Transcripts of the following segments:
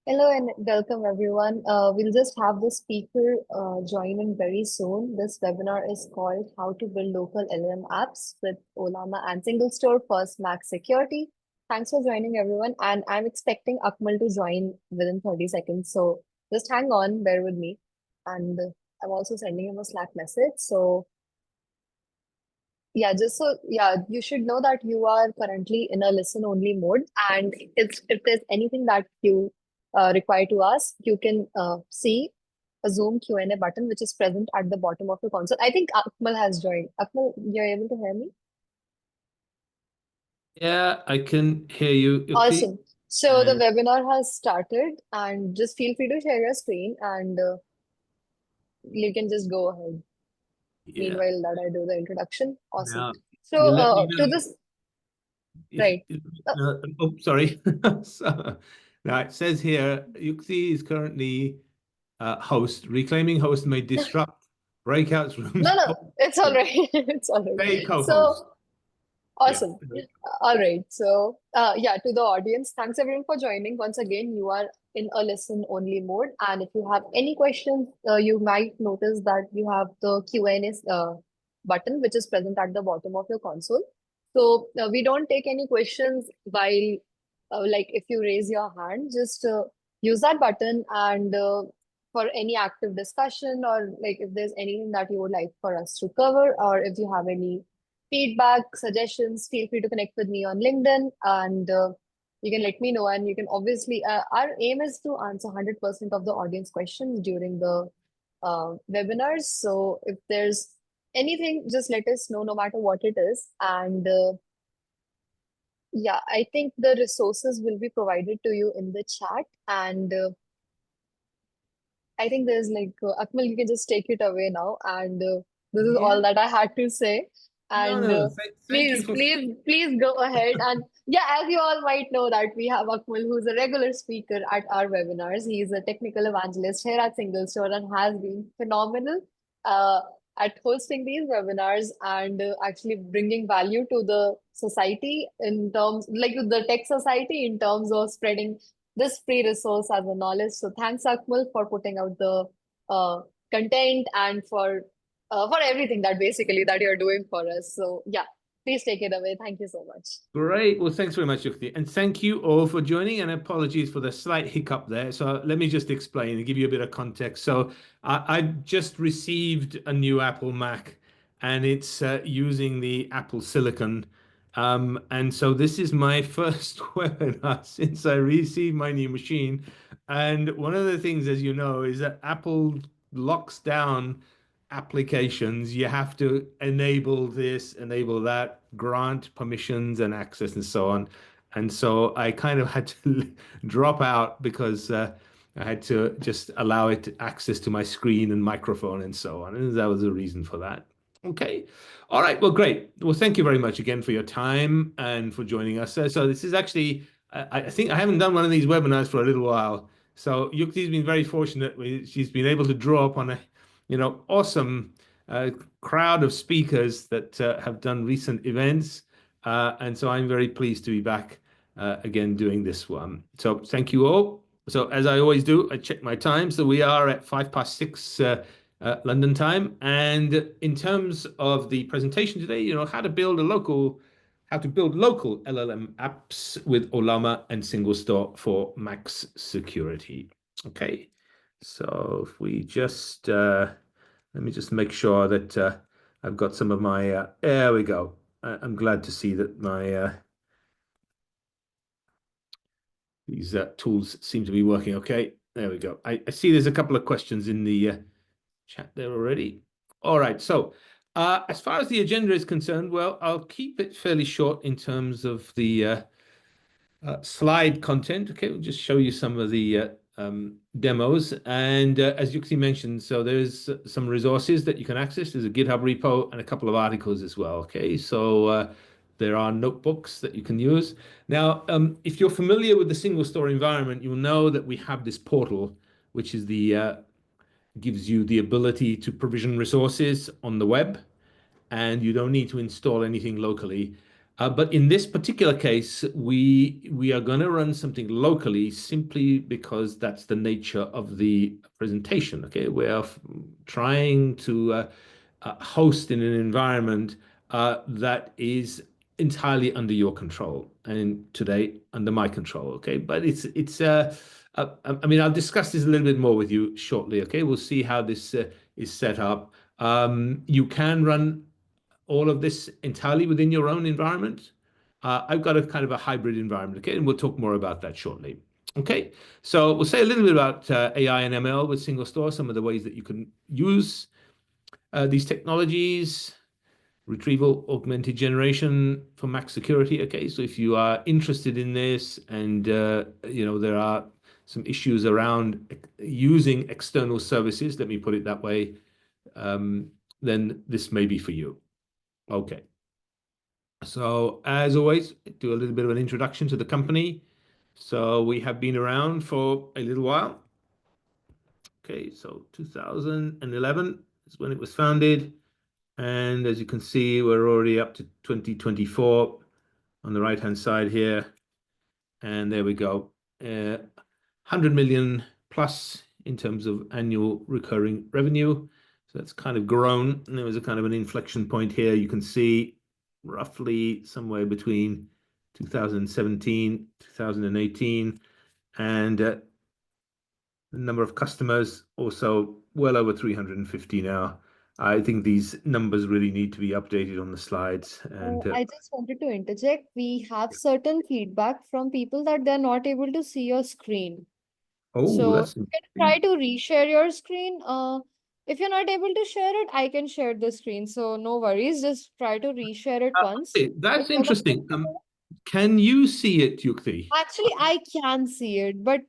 Hello and welcome everyone. We'll just have the speaker join in very soon. This webinar is called How to Build Local LLM Apps with Ollama and SingleStore for Mac Security. Thanks for joining everyone. And I'm expecting Akmal to join within 30 seconds. So just hang on, bear with me. And I'm also sending him a Slack message. So yeah, you should know that you are currently in a listen only mode. And if there's anything that you require to ask, you can see a Zoom Q&A button, which is present at the bottom of the console. I think Akmal has joined. Akmal, you're able to hear me? Yeah, I can hear you, Yukti. Awesome. So the And webinar has started, and just feel free to share your screen and you can just go ahead. yeah, Meanwhile, that I do the introduction. Awesome. now So you let me to know this, if, right. Uh, oh, sorry. So, now it says here, Yukti is currently reclaiming host may disrupt breakouts rooms. No, Oh, no, it's all sorry. right. It's all right. Stay co-host. So Yeah. awesome. All right. So, yeah, to the audience, thanks everyone for joining. Once again, you are in a listen only mode. And if you have any questions, you might notice that you have the Q&A button, which is present at the bottom of your console. So, we don't take any questions while, like, if you raise your hand, just use that button and for any active discussion or like if there's anything that you would like for us to cover, or if you have any feedback, suggestions, feel free to connect with me on LinkedIn and you can let me know. And you can obviously, our aim is to answer 100% of the audience questions during the webinars. So if there's anything, just let us know no matter what it is. And yeah, I think the resources will be provided to you in the chat. And I think there's like, Akmal, you can just take it away now. And this is Yeah. all that I had to say. No, And no. Thank you please, for. please, please go ahead. And yeah, as you all might know that we have Akmal, who's a regular speaker at our webinars. He is a technical evangelist here at SingleStore and has been phenomenal uh, at hosting these webinars and actually bringing value to the society in terms, like the tech society in terms of spreading this free resource as a knowledge. So thanks, Akmal, for putting out the uh, content and for everything that basically that you're doing for us. So yeah, please take it away. Thank you so much. Great. Well, thanks very much, Yukti. And thank you all for joining. And apologies for the slight hiccup there. So let me just explain and give you a bit of context. So I just received a new Apple Mac and it's using the Apple Silicon. And so this is my first webinar since I received my new machine. And one of the things, as you know, is that Apple locks down applications. You have to enable this, enable that, grant permissions and access and so on. And so I kind of had to drop out because I had to just allow it access to my screen and microphone and so on. And that was the reason for that. Okay. All right. Well, great. Well, thank you very much again for your time and for joining us. So this is actually, I think I haven't done one of these webinars for a little while. So Yukti's been very fortunate. She's been able to draw upon a awesome crowd of speakers that have done recent events. And so I'm very pleased to be back again doing this one. So thank you all. So as I always do, I check my time. So we are at 6:05 London time. And in terms of the presentation today, how to build local LLM apps with Ollama and SingleStore for Max security. Okay. So if we just let me just make sure that I've got some of my there we go. I'm glad to see that my these tools seem to be working okay. There we go. I see there's a couple of questions in the chat there already. All right. So as far as the agenda is concerned, well, I'll keep it fairly short in terms of the slide content. Okay, we'll just show you some of the demos. And as Yuxi mentioned, so there's some resources that you can access. There's a GitHub repo and a couple of articles as well. Okay, so there are notebooks that you can use. Now, if you're familiar with the single store environment, you'll know that we have this portal, which is the gives you the ability to provision resources on the web, and you don't need to install anything locally. But in this particular case, we are going to run something locally simply because that's the nature of the presentation. Okay, we are trying to host in an environment that is entirely under your control, and today under my control. Okay, but I mean, I'll discuss this a little bit more with you shortly. Okay, we'll see how this is set up. You can run all of this entirely within your own environment. I've got a kind of a hybrid environment, okay, and we'll talk more about that shortly. Okay, so we'll say a little bit about AI and ML with SingleStore, some of the ways that you can use these technologies, retrieval augmented generation for max security. Okay, so if you are interested in this and there are some issues around using external services, let me put it that way, then this may be for you. Okay. So as always, do a little bit of an introduction to the company. So we have been around for a little while. Okay, so 2011 is when it was founded. And as you can see, we're already up to 2024 on the right-hand side here. And there we go. 100 million plus in terms of annual recurring revenue. So that's kind of grown. And there was a kind of an inflection point here. You can see roughly somewhere between 2017, 2018, and the number of customers also well over 350 now. I think these numbers really need to be updated on the slides. And I just wanted to interject. We have certain feedback from people that they're not able to see your screen. oh, So that's you can try interesting. to reshare your screen. If you're not able to share it, I can share the screen. So no worries. Just try to reshare it once. Okay, If that's you're not interesting. able to- Can you see it, Yukti? Actually, I can see it, but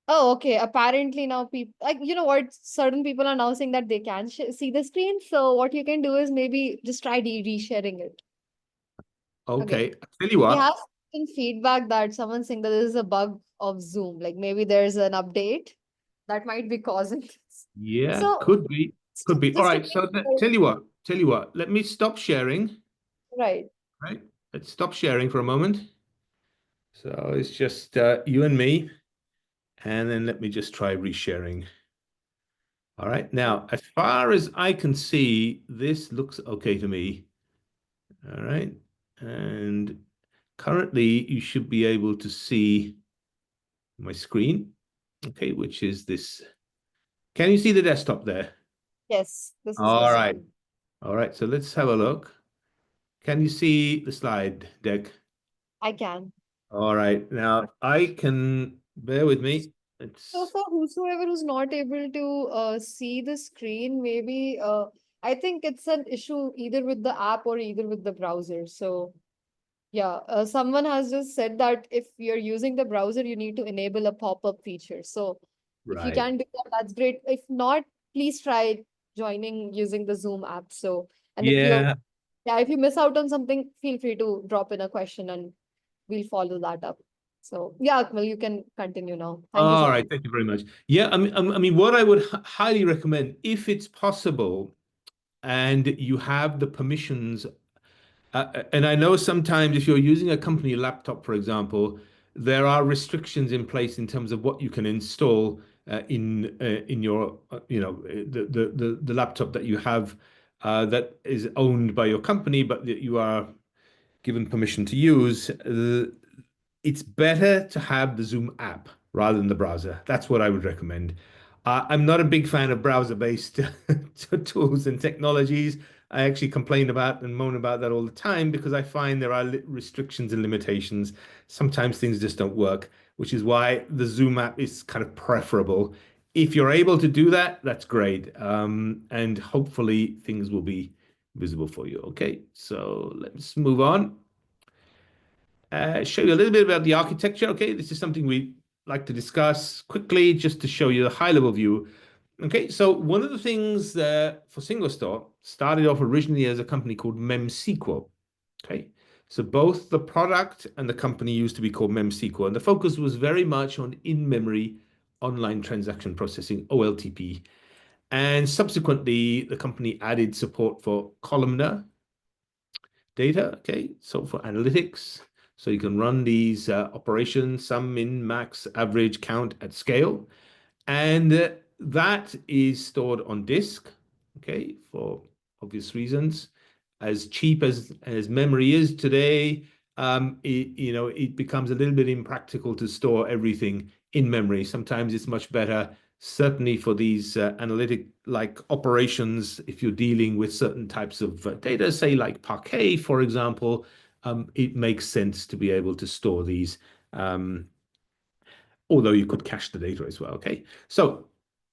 oh, okay. Apparently now people like what certain people are now saying that they can see the screen. So what you can do is maybe just try resharing it. Okay. Okay, I tell you We what. have some feedback that someone's saying that this is a bug of Zoom. Like maybe there's an update that might be causing this. Yeah, So could be. Could be. All just to right. make So sure, tell you what. Tell you what. Let me stop sharing. right? Right. Let's stop sharing for a moment. So it's just you and me, and then let me just try resharing. All right. Now, as far as I can see, this looks okay to me. All right. And currently, you should be able to see my screen. Okay, which is this. Can you see the desktop there? Yes, this is All right. visible. All right. So let's have a look. Can you see the slide deck? I can. All right. Now I can bear with me. So It's for whosoever who's not able to see the screen, maybe I think it's an issue either with the app or either with the browser. So yeah, someone has just said that if you're using the browser, you need to enable a pop-up feature. So if you right. can do that, that's great. If not, please try joining using the Zoom app. So, and if you, Yeah. yeah, if you miss out on something, feel free to drop in a question and we'll follow that up. So, yeah, Akmal, you can continue now. Thank you All so right. much. Thank you very much. Yeah. I mean, what I would highly recommend, if it's possible, and you have the permissions. And I know sometimes if you're using a company laptop, for example, there are restrictions in place in terms of what you can install in your the laptop that you have that is owned by your company, but that you are given permission to use. It's better to have the Zoom app rather than the browser. That's what I would recommend. I'm not a big fan of browser-based tools and technologies. I actually complain about and moan about that all the time because I find there are restrictions and limitations. Sometimes things just don't work, which is why the Zoom app is kind of preferable. If you're able to do that, that's great. And hopefully things will be visible for you. Okay, so let's move on. Show you a little bit about the architecture. Okay, this is something we like to discuss quickly just to show you the high level view. Okay, so one of the things for SingleStore started off originally as a company called MemSQL. Okay, so both the product and the company used to be called MemSQL, and the focus was very much on in-memory online transaction processing, OLTP. And subsequently, the company added support for columnar data. Okay, so for analytics, so you can run these operations, sum, min, max, average, count at scale, and that is stored on disk. Okay, for obvious reasons. As cheap as memory is today, it becomes a little bit impractical to store everything in memory. Sometimes it's much better, certainly for these analytic like operations, if you're dealing with certain types of data, say like Parquet, for example, it makes sense to be able to store these, although you could cache the data as well. Okay, so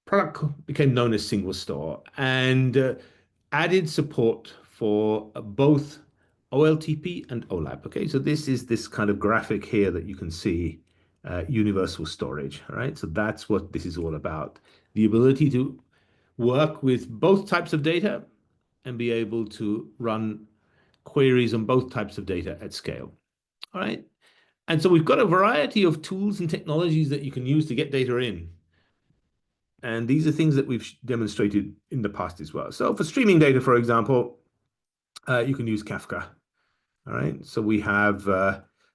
product became known as SingleStore and added support for both OLTP and OLAP. Okay, so this is this kind of graphic here that you can see, universal storage. All right, so that's what this is all about. The ability to work with both types of data and be able to run queries on both types of data at scale. All right, and so we've got a variety of tools and technologies that you can use to get data in. And these are things that we've demonstrated in the past as well. So for streaming data, for example, you can use Kafka. All right. So we have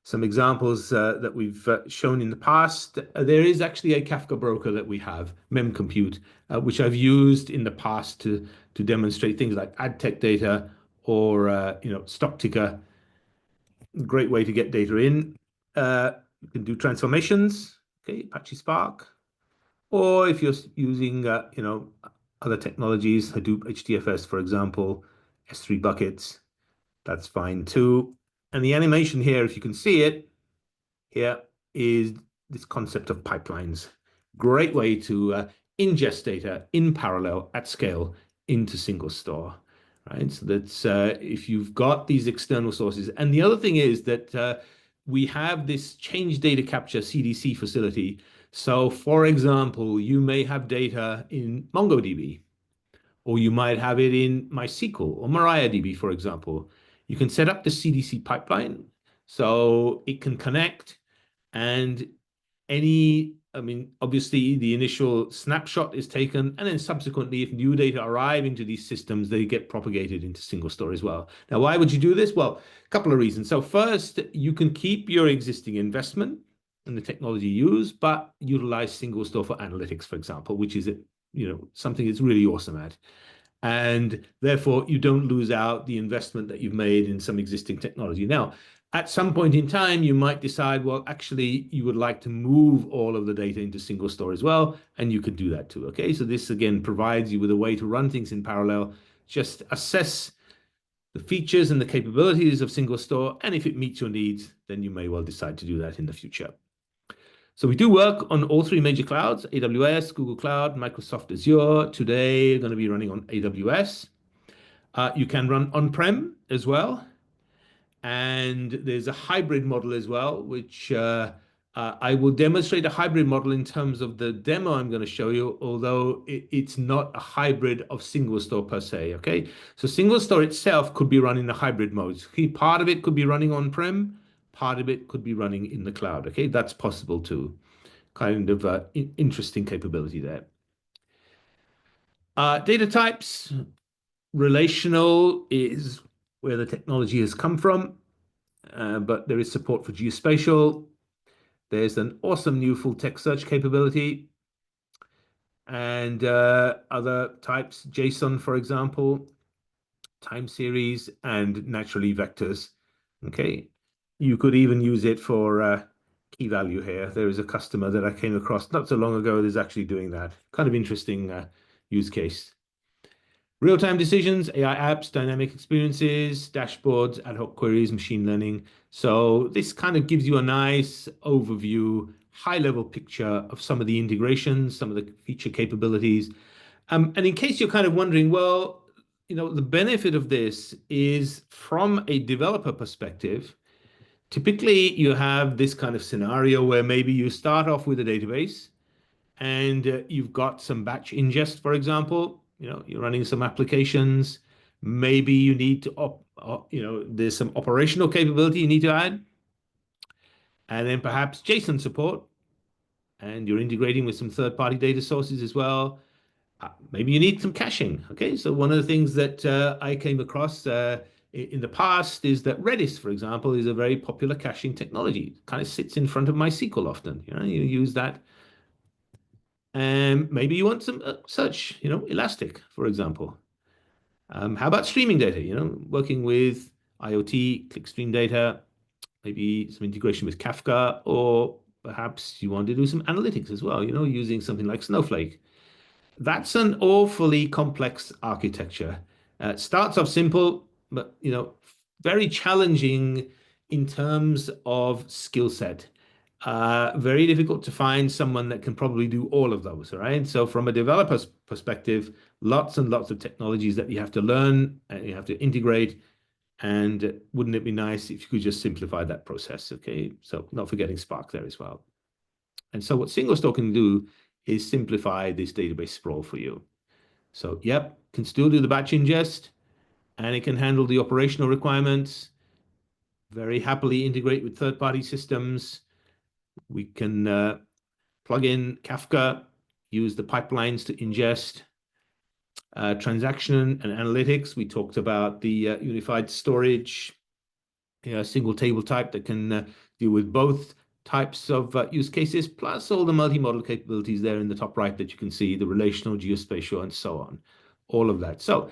some examples that we've shown in the past. There is actually a Kafka broker that we have, memcompute, which I've used in the past to demonstrate things like ad tech data or stock ticker. Great way to get data in. You can do transformations. Okay, Apache Spark. Or if you're using, other technologies, Hadoop HDFS, for example, S3 buckets, that's fine too. And the animation here, if you can see it, here is this concept of pipelines. Great way to ingest data in parallel at scale into SingleStore, right? So that's if you've got these external sources. And the other thing is that we have this change data capture CDC facility. So for example, you may have data in MongoDB, or you might have it in MySQL or MariaDB, for example. You can set up the CDC pipeline so it can connect and obviously the initial snapshot is taken, and then subsequently, if new data arrive into these systems, they get propagated into SingleStore as well. Now, why would you do this? Well, a couple of reasons. So first, you can keep your existing investment in the technology you use, but utilize SingleStore for analytics, for example, which is something that's really awesome at. And therefore, you don't lose out the investment that you've made in some existing technology. Now, at some point in time, you might decide, well, actually, you would like to move all of the data into SingleStore as well, and you could do that too. Okay, so this again provides you with a way to run things in parallel. Just assess the features and the capabilities of SingleStore, and if it meets your needs, then you may well decide to do that in the future. So we do work on all three major clouds: AWS, Google Cloud, Microsoft Azure. Today, we're going to be running on AWS. You can run on-prem as well. And there's a hybrid model as well, which I will demonstrate a hybrid model in terms of the demo I'm going to show you, although it's not a hybrid of SingleStore per se. Okay, so SingleStore itself could be running the hybrid modes. Part of it could be running on-prem, part of it could be running in the cloud. Okay, that's possible too. Kind of interesting capability there. Data types, relational is where the technology has come from. But there is support for geospatial. There's an awesome new full text search capability. And other types, JSON, for example, time series, and naturally vectors. Okay, you could even use it for key value here. There is a customer that I came across not so long ago that's actually doing that. Kind of interesting use case. Real-time decisions, AI apps, dynamic experiences, dashboards, ad hoc queries, machine learning. So this kind of gives you a nice overview, high-level picture of some of the integrations, some of the feature capabilities. And in case you're kind of wondering, well, the benefit of this is from a developer perspective. Typically, you have this kind of scenario where maybe you start off with a database and you've got some batch ingest, for example. You're running some applications. Maybe you need to, there's some operational capability you need to add. And then perhaps JSON support. And you're integrating with some third-party data sources as well. Maybe you need some caching. Okay, so one of the things that I came across in the past is that Redis, for example, is a very popular caching technology. It kind of sits in front of MySQL often. You use that. And maybe you want some search, Elastic, for example. How about streaming data? Working with IoT, clickstream data, maybe some integration with Kafka, or perhaps you want to do some analytics as well, using something like Snowflake. That's an awfully complex architecture. It starts off simple, but very challenging in terms of skill set. Very difficult to find someone that can probably do all of those, all right? So from a developer's perspective, lots and lots of technologies that you have to learn and you have to integrate. And wouldn't it be nice if you could just simplify that process, okay? So not forgetting Spark there as well. And so what SingleStore can do is simplify this database sprawl for you. So, yep, can still do the batch ingest, and it can handle the operational requirements, very happily integrate with third-party systems. We can plug in Kafka, use the pipelines to ingest. Transaction and analytics, we talked about the unified storage, single table type that can deal with both types of use cases, plus all the multi-model capabilities there in the top right that you can see, the relational, geospatial, and so on, all of that. So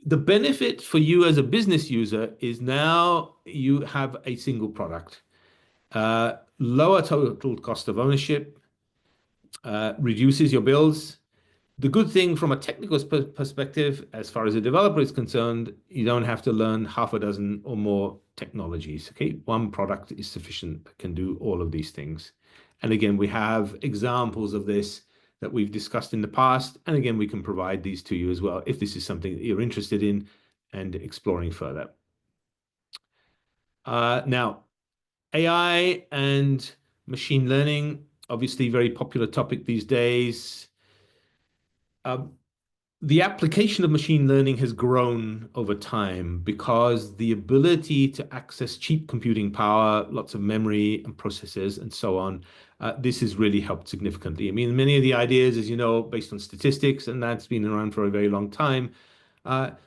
the benefit for you as a business user is now you have a single product, lower total cost of ownership, reduces your bills. The good thing from a technical perspective, as far as a developer is concerned, you don't have to learn half a dozen or more technologies. Okay, one product is sufficient that can do all of these things. And again, we have examples of this that we've discussed in the past. And again, we can provide these to you as well if this is something that you're interested in and exploring further. Now, AI and machine learning, obviously very popular topic these days. The application of machine learning has grown over time because the ability to access cheap computing power, lots of memory and processors and so on, this has really helped significantly. I mean, many of the ideas, as you know, based on statistics, and that's been around for a very long time.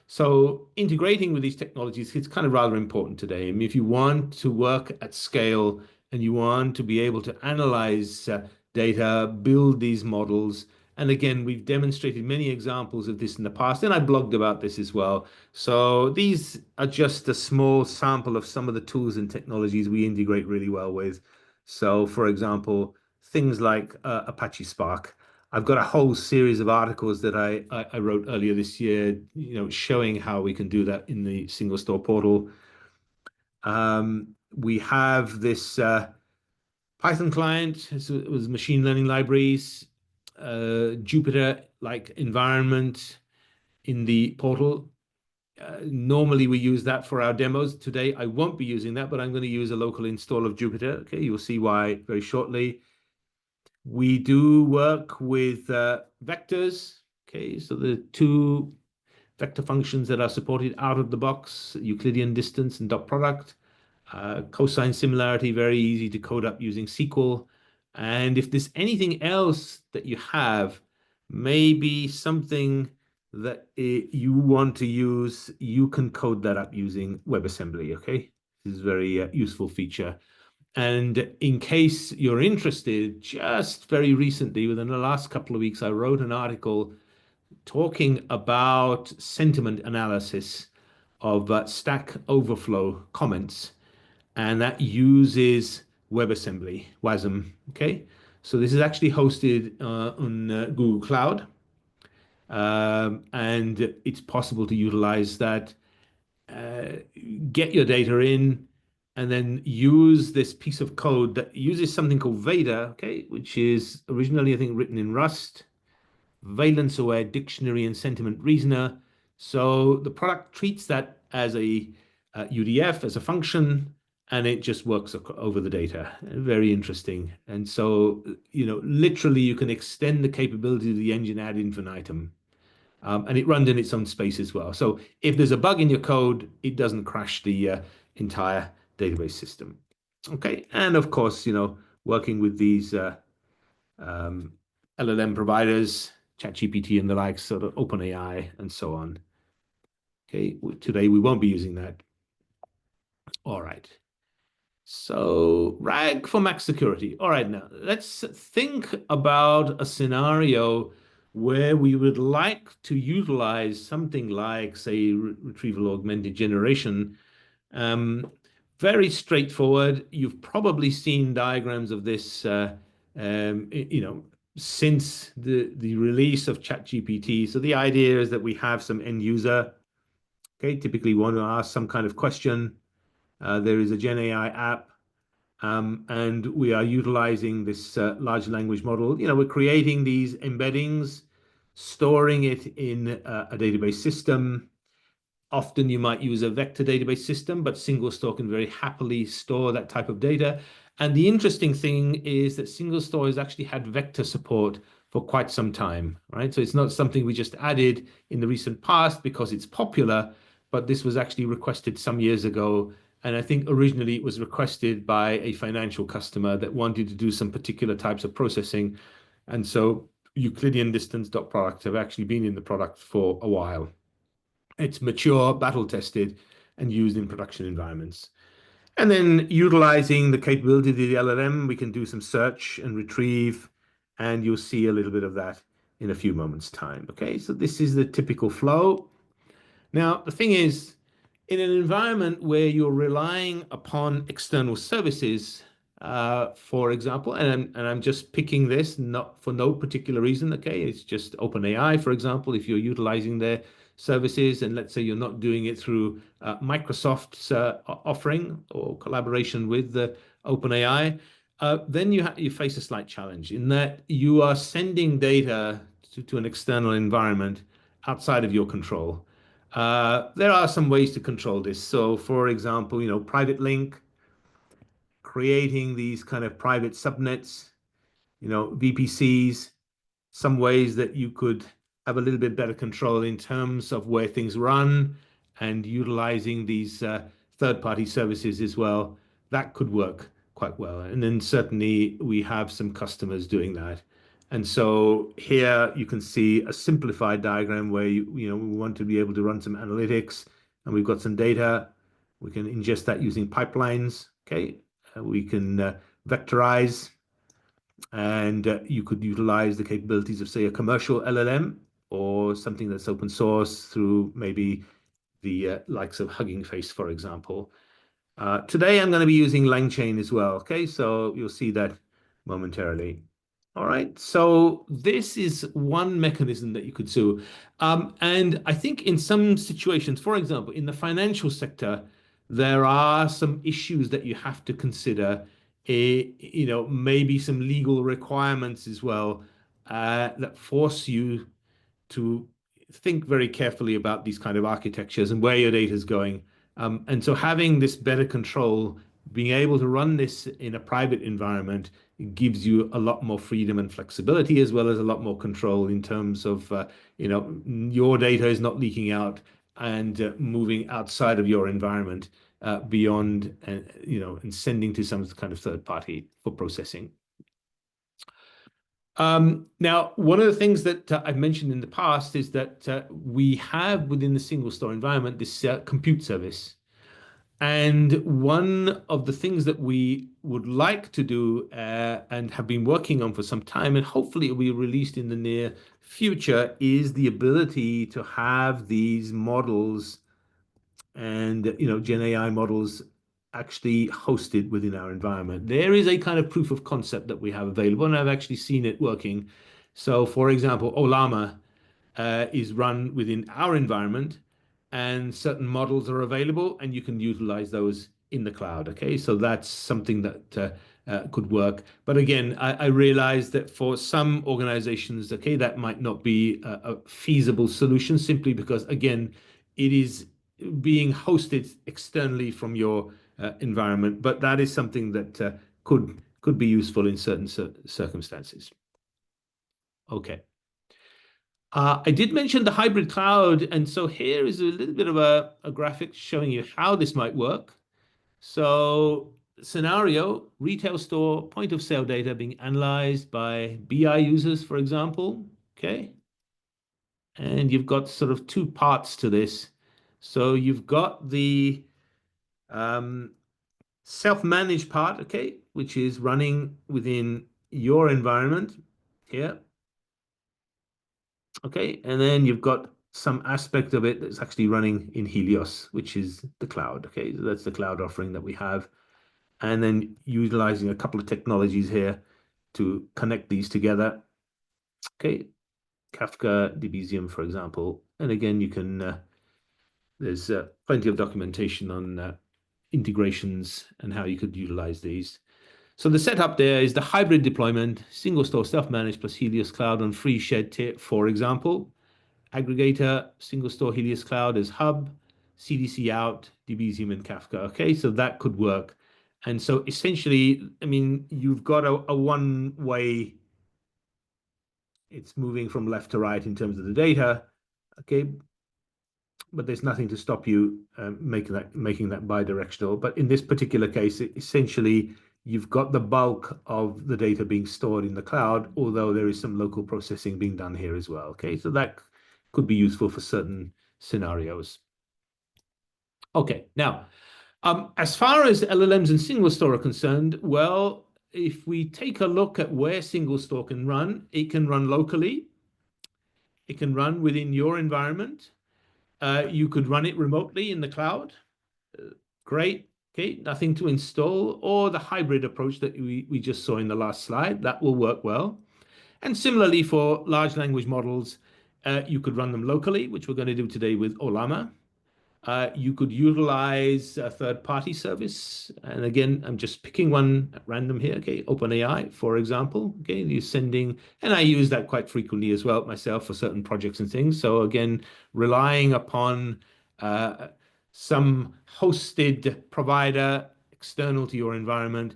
So integrating with these technologies, it's kind of rather important today. I mean, if you want to work at scale and you want to be able to analyze data, build these models, and again, we've demonstrated many examples of this in the past, and I blogged about this as well. So these are just a small sample of some of the tools and technologies we integrate really well with. So for example, things like Apache Spark. I've got a whole series of articles that I wrote earlier this year, showing how we can do that in the SingleStore portal. We have this Python client, it was machine learning libraries, Jupyter-like environment in the portal. Normally we use that for our demos. Today I won't be using that, but I'm going to use a local install of Jupyter. Okay, you'll see why very shortly. We do work with vectors. Okay, so the two vector functions that are supported out of the box, Euclidean distance and dot product. Cosine similarity, very easy to code up using SQL. And if there's anything else that you have, maybe something that you want to use, you can code that up using WebAssembly, okay? This is a very useful feature. And in case you're interested, just very recently, within the last couple of weeks, I wrote an article talking about sentiment analysis of Stack Overflow comments, and that uses WebAssembly, WASM, okay? So this is actually hosted on Google Cloud, and it's possible to utilize that, get your data in, and then use this piece of code that uses something called Veda, okay, which is originally, I think, written in Rust, valence-aware dictionary and sentiment reasoner. So the product treats that as a UDF, as a function, and it just works over the data. Very interesting. And so, literally you can extend the capability of the engine ad infinitum. And it runs in its own space as well. So if there's a bug in your code, it doesn't crash the entire database system. Okay, and of course, working with these LLM providers, ChatGPT and the likes, sort of OpenAI and so on. Okay, today we won't be using that. All right. So RAG for max security. All right, now let's think about a scenario where we would like to utilize something like, say, retrieval-augmented generation. Very straightforward. You've probably seen diagrams of this, since the release of ChatGPT. So the idea is that we have some end user, okay, typically want to ask some kind of question. There is a Gen AI app, and we are utilizing this large language model. We're creating these embeddings, storing it in a database system. Often you might use a vector database system, but SingleStore can very happily store that type of data. And the interesting thing is that SingleStore has actually had vector support for quite some time, right? So it's not something we just added in the recent past because it's popular, but this was actually requested some years ago. And I think originally it was requested by a financial customer that wanted to do some particular types of processing. And so Euclidean distance.product have actually been in the product for a while. It's mature, battle tested, and used in production environments. And then utilizing the capability of the LLM, we can do some search and retrieve, and you'll see a little bit of that in a few moments' time. Okay, so this is the typical flow. Now, the thing is, in an environment where you're relying upon external services, for example, and I'm just picking this not for no particular reason, okay? It's just OpenAI, for example, if you're utilizing their services, and let's say you're not doing it through Microsoft's offering or collaboration with the OpenAI, then you face a slight challenge in that you are sending data to an external environment outside of your control. There are some ways to control this. So, for example, private link, creating these kind of private subnets, VPCs, some ways that you could have a little bit better control in terms of where things run and utilizing these third-party services as well. That could work quite well. And then certainly we have some customers doing that. And so here you can see a simplified diagram where we want to be able to run some analytics, and we've got some data. We can ingest that using pipelines. Okay, we can vectorize, and you could utilize the capabilities of, say, a commercial LLM or something that's open source through maybe the likes of Hugging Face, for example. Today I'm going to be using LangChain as well. Okay, so you'll see that momentarily. All right, so this is one mechanism that you could do. And I think in some situations, for example, in the financial sector, there are some issues that you have to consider. Maybe some legal requirements as well that force you to think very carefully about these kind of architectures and where your data is going. And so having this better control, being able to run this in a private environment, gives you a lot more freedom and flexibility, as well as a lot more control in terms of, your data is not leaking out and moving outside of your environment beyond, and sending to some kind of third party for processing. Now, one of the things that I've mentioned in the past is that we have within the SingleStore environment this compute service. And one of the things that we would like to do and have been working on for some time, and hopefully it will be released in the near future, is the ability to have these models and Gen AI models actually hosted within our environment. There is a kind of proof of concept that we have available, and I've actually seen it working. So, for example, Ollama is run within our environment, and certain models are available, and you can utilize those in the cloud. Okay, so that's something that could work. But again, I realize that for some organizations, okay, that might not be a feasible solution, simply because, again, it is being hosted externally from your environment. But that is something that could be useful in certain circumstances. Okay. I did mention the hybrid cloud, and so here is a little bit of a graphic showing you how this might work. So scenario, retail store, point of sale data being analyzed by BI users, for example, okay? And you've got sort of two parts to this. So you've got the self-managed part, okay, which is running within your environment here. Okay, and then you've got some aspect of it that's actually running in Helios, which is the cloud. Okay, so that's the cloud offering that we have. And then utilizing a couple of technologies here to connect these together. Okay, Kafka, Debezium, for example. And again, you can, there's plenty of documentation on integrations and how you could utilize these. So the setup there is the hybrid deployment, single store self-managed plus Helios Cloud on free shared tier, for example. Aggregator, single store Helios Cloud as hub, CDC out, Debezium and Kafka. Okay, so that could work. And so essentially, I mean, you've got a one-way, it's moving from left to right in terms of the data. Okay, but there's nothing to stop you making that bi-directional. But in this particular case, essentially, you've got the bulk of the data being stored in the cloud, although there is some local processing being done here as well. Okay, so that could be useful for certain scenarios. Okay, now, as far as LLMs and SingleStore are concerned, well, if we take a look at where SingleStore can run, it can run locally. It can run within your environment. You could run it remotely in the cloud. Great. Okay, nothing to install, or the hybrid approach that we just saw in the last slide. That will work well. And similarly for large language models, you could run them locally, which we're going to do today with Ollama. You could utilize a third-party service. And again, I'm just picking one at random here. Okay, OpenAI, for example. Okay, you're sending, and I use that quite frequently as well myself for certain projects and things. So again, relying upon some hosted provider external to your environment,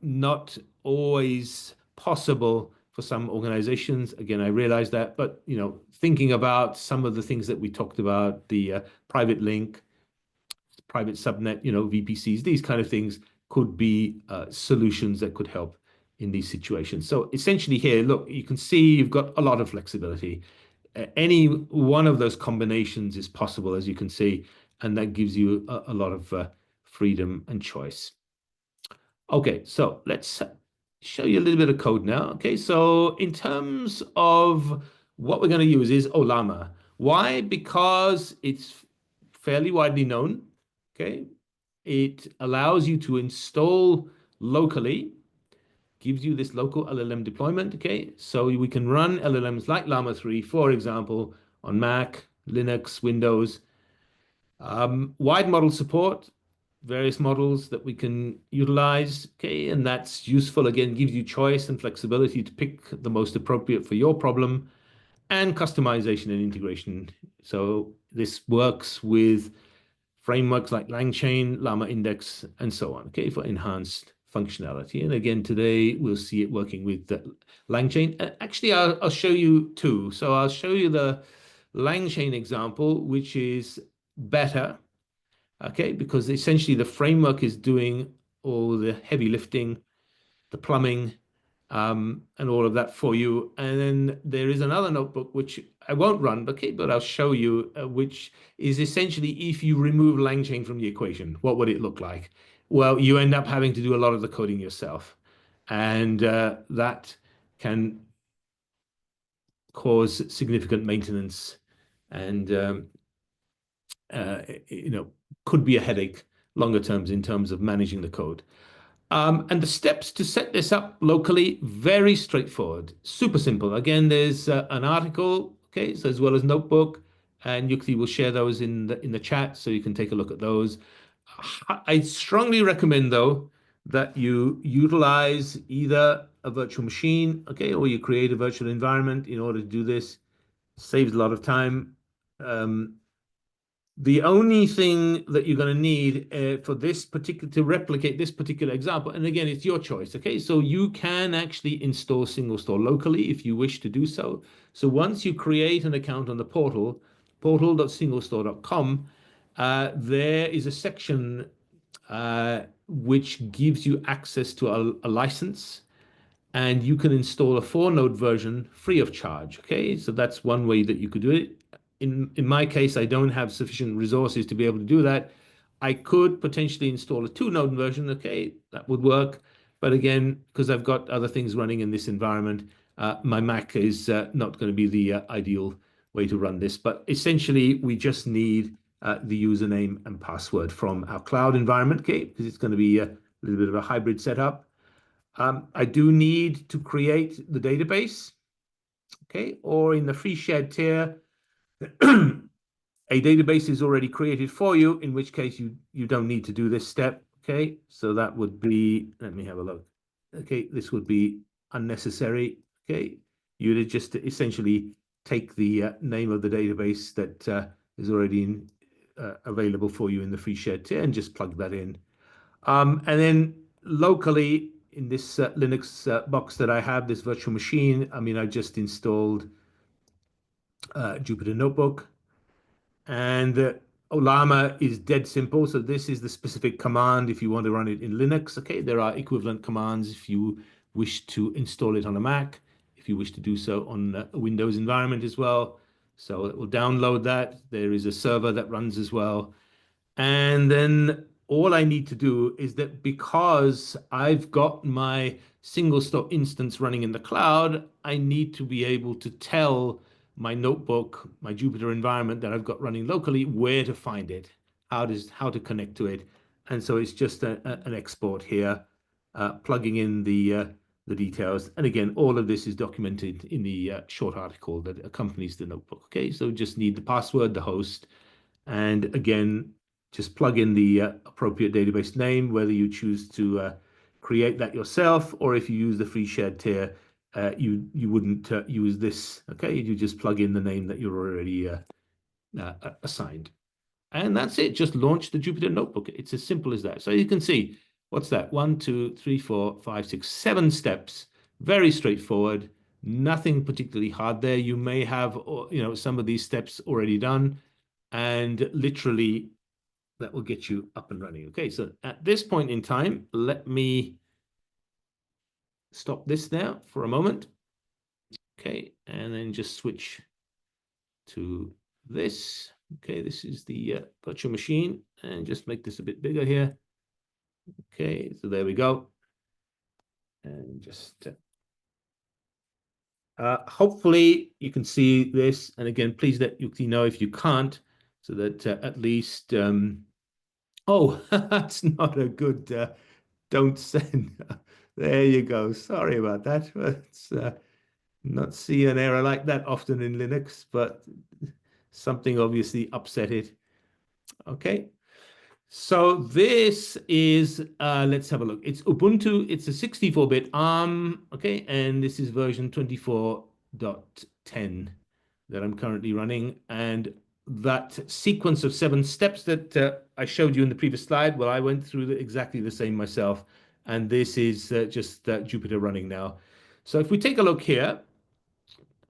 not always possible for some organizations. Again, I realize that, but thinking about some of the things that we talked about, the private link, private subnet, VPCs, these kind of things could be solutions that could help in these situations. So essentially here, look, you can see you've got a lot of flexibility. Any one of those combinations is possible, as you can see, and that gives you a lot of freedom and choice. Okay, so let's show you a little bit of code now. Okay, so in terms of what we're going to use is Ollama. Why? Because it's fairly widely known. Okay, it allows you to install locally, gives you this local LLM deployment. Okay, so we can run LLMs like Llama 3, for example, on Mac, Linux, Windows. Wide model support, various models that we can utilize. Okay, and that's useful. Again, gives you choice and flexibility to pick the most appropriate for your problem, and customization and integration. So this works with frameworks like LangChain, Llama Index, and so on, okay, for enhanced functionality. And again, today we'll see it working with LangChain. Actually, I'll show you two. So I'll show you the LangChain example, which is better, okay, because essentially the framework is doing all the heavy lifting, the plumbing, and all of that for you. And then there is another notebook which I won't run, okay, but I'll show you, which is essentially if you remove LangChain from the equation, what would it look like? Well, you end up having to do a lot of the coding yourself, and that can cause significant maintenance, and could be a headache longer terms in terms of managing the code. And the steps to set this up locally, very straightforward, super simple. Again, there's an article, okay, so as well as notebook, and Yukti will share those in the chat so you can take a look at those. I strongly recommend, though, that you utilize either a virtual machine, okay, or you create a virtual environment in order to do this. Saves a lot of time. The only thing that you're going to need for this particular, to replicate this particular example, and again, it's your choice, okay? So you can actually install SingleStore locally if you wish to do so. So once you create an account on the portal, portal.singlestore.com, there is a section which gives you access to a license, and you can install a 4-node version free of charge, okay? So that's one way that you could do it. in my case, I don't have sufficient resources to be able to do that. I could potentially install a 2-node version. Okay, that would work. But again, because I've got other things running in this environment, my Mac is not going to be the ideal way to run this. But essentially, we just need the username and password from our cloud environment, okay, because it's going to be a little bit of a hybrid setup. I do need to create the database, okay, or in the free shared tier, a database is already created for you, in which case you don't need to do this step, okay? So that would be, let me have a look. Okay, this would be unnecessary, okay? You would just essentially take the name of the database that is already available for you in the free shared tier and just plug that in. And then locally in this Linux box that I have, this virtual machine, I mean, I just installed Jupyter Notebook. And Ollama is dead simple. So this is the specific command if you want to run it in Linux. Okay, there are equivalent commands if you wish to install it on a Mac, if you wish to do so on a Windows environment as well. So it will download that. There is a server that runs as well. And then all I need to do is that because I've got my SingleStore instance running in the cloud, I need to be able to tell my notebook, my Jupyter environment that I've got running locally, where to find it, how to connect to it. And so it's just an export here, plugging in the details. And again, all of this is documented in the short article that accompanies the notebook. Okay, so just need the password, the host, and again, just plug in the appropriate database name, whether you choose to create that yourself, or if you use the free shared tier, you wouldn't use this. Okay, you just plug in the name that you're already assigned. And that's it. Just launch the Jupyter Notebook. It's as simple as that. So you can see, what's that? 1, 2, 3, 4, 5, 6, 7 steps. Very straightforward. Nothing particularly hard there. You may have, some of these steps already done, and literally that will get you up and running. Okay, so at this point in time, let me stop this now for a moment. Okay, and then just switch to this. Okay, this is the virtual machine, and just make this a bit bigger here. Okay, so there we go. And just hopefully you can see this. And again, please let Yukti know if you can't, so that at least, oh, that's not a good, don't send. There you go. Sorry about that. It's not see an error like that often in Linux, but something obviously upset it. Okay. So this is, let's have a look. It's Ubuntu. It's a 64-bit ARM. Okay. And this is version 24.10 that I'm currently running. And that sequence of 7 steps that I showed you in the previous slide, well, I went through exactly the same myself. And this is just Jupyter running now. So if we take a look here,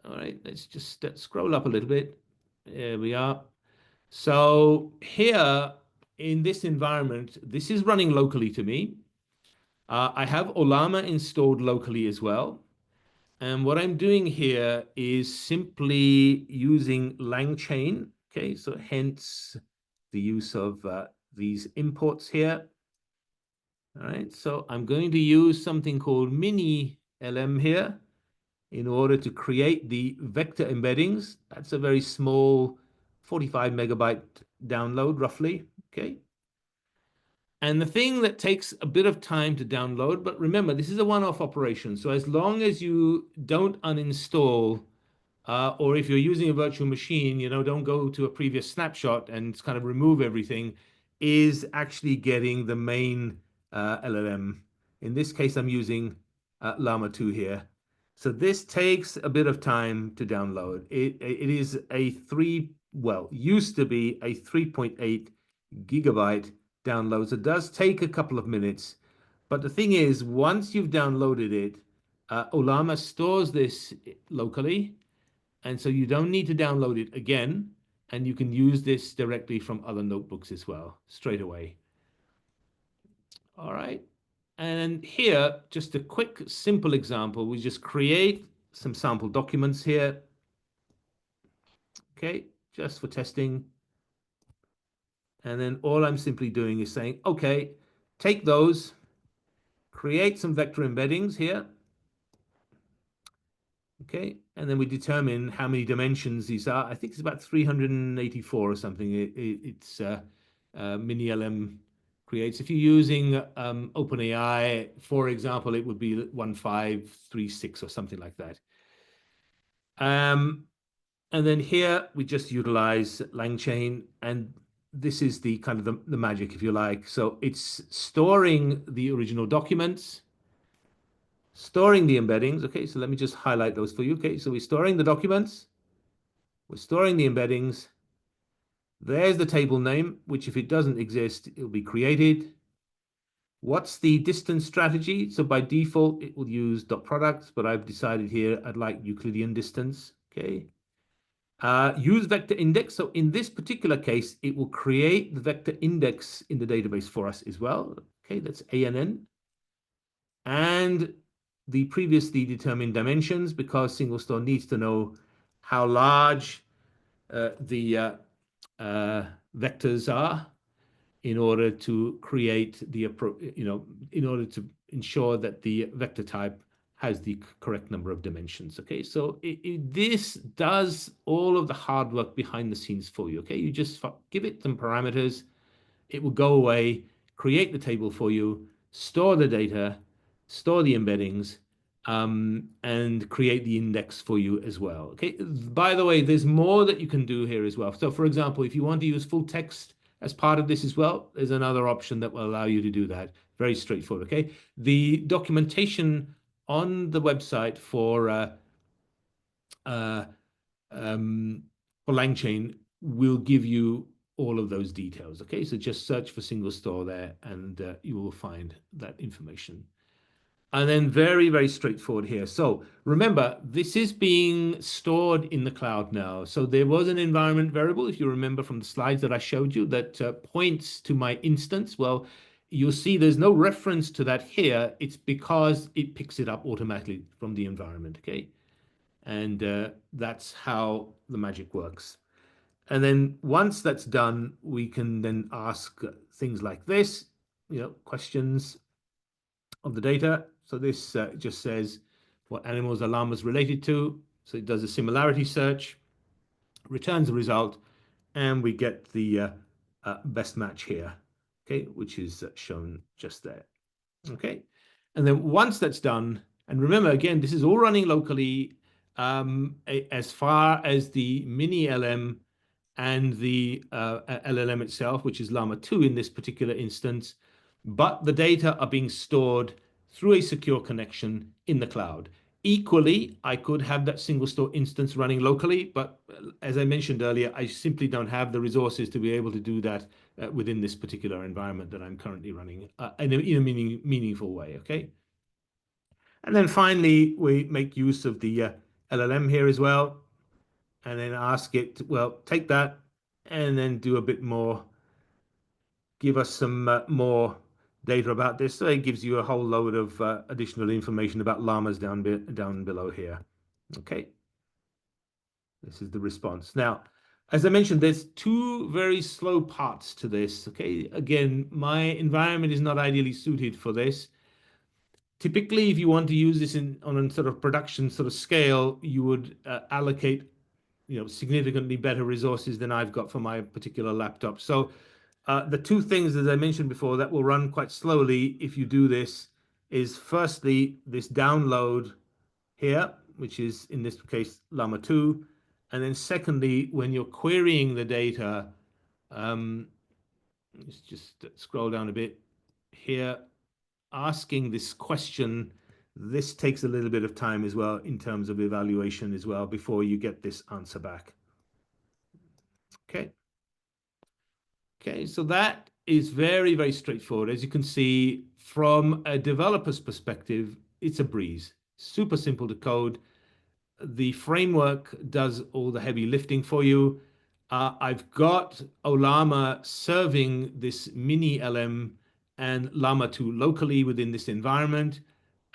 all right, let's just scroll up a little bit. There we are. So here in this environment, this is running locally to me. I have Ollama installed locally as well. And what I'm doing here is simply using LangChain. Okay, so hence the use of these imports here. All right, so I'm going to use something called mini LM here in order to create the vector embeddings. That's a very small 45 megabyte download roughly, okay? And the thing that takes a bit of time to download, but remember, this is a one-off operation. So as long as you don't uninstall, or if you're using a virtual machine, don't go to a previous snapshot and kind of remove everything, is actually getting the main LLM. In this case, I'm using Llama 2 here. So this takes a bit of time to download. It is used to be a 3.8 gigabyte download. So it does take a couple of minutes. But the thing is, once you've downloaded it, Ollama stores this locally. And so you don't need to download it again. And you can use this directly from other notebooks as well, straight away. All right. And here, just a quick, simple example. We just create some sample documents here. Okay. just for testing. And then all I'm simply doing is saying, okay, take those, create some vector embeddings here. Okay, and then we determine how many dimensions these are. I think it's about 384 or something. It's mini LM creates. If you're using OpenAI, for example, it would be 1536 or something like that. And then here we just utilize LangChain, and this is the kind of the magic, if you like. So it's storing the original documents, storing the embeddings. Okay, so let me just highlight those for you. Okay, so we're storing the documents, we're storing the embeddings. There's the table name, which if it doesn't exist, it will be created. What's the distance strategy? So by default, it will use dot products, but I've decided here I'd like Euclidean distance. Okay. Use vector index. So in this particular case, it will create the vector index in the database for us as well. Okay, that's ANN. And the previously determined dimensions, because SingleStore needs to know how large the vectors are in order to create the, in order to ensure that the vector type has the correct number of dimensions. Okay, so this does all of the hard work behind the scenes for you. Okay, you just give it some parameters, it will go away, create the table for you, store the data, store the embeddings, and create the index for you as well. Okay, by the way, there's more that you can do here as well. So for example, if you want to use full text as part of this as well, there's another option that will allow you to do that. Very straightforward. Okay, the documentation on the website for LangChain will give you all of those details. Okay, so just search for SingleStore there, and you will find that information. And then very, very straightforward here. So remember, this is being stored in the cloud now. So there was an environment variable, if you remember from the slides that I showed you, that points to my instance. Well, you'll see there's no reference to that here. It's because it picks it up automatically from the environment, okay? And that's how the magic works. And then once that's done, we can then ask things like this, questions of the data. So this just says what animals are llamas related to. So it does a similarity search, returns the result, and we get the best match here, okay, which is shown just there. Okay, and then once that's done, and remember again, this is all running locally, as far as the mini LM and the LLM itself, which is Llama 2 in this particular instance, but the data are being stored through a secure connection in the cloud. Equally, I could have that SingleStore instance running locally, but as I mentioned earlier, I simply don't have the resources to be able to do that within this particular environment that I'm currently running in a meaningful way, okay? And then finally, we make use of the LLM here as well, and then ask it, well, take that and then do a bit more, give us some more data about this. So it gives you a whole load of additional information about llamas down below here. Okay, this is the response. Now, as I mentioned, there's two very slow parts to this. Okay, again, my environment is not ideally suited for this. Typically, if you want to use this on a sort of production sort of scale, you would allocate significantly better resources than I've got for my particular laptop. So the two things, as I mentioned before, that will run quite slowly if you do this is firstly this download here, which is in this case Llama 2, and then secondly, when you're querying the data, let's just scroll down a bit here, asking this question, this takes a little bit of time as well in terms of evaluation as well before you get this answer back. Okay. Okay, so that is very, very straightforward. As you can see, from a developer's perspective, it's a breeze. Super simple to code. The framework does all the heavy lifting for you. I've got Ollama serving this mini LM and Llama 2 locally within this environment.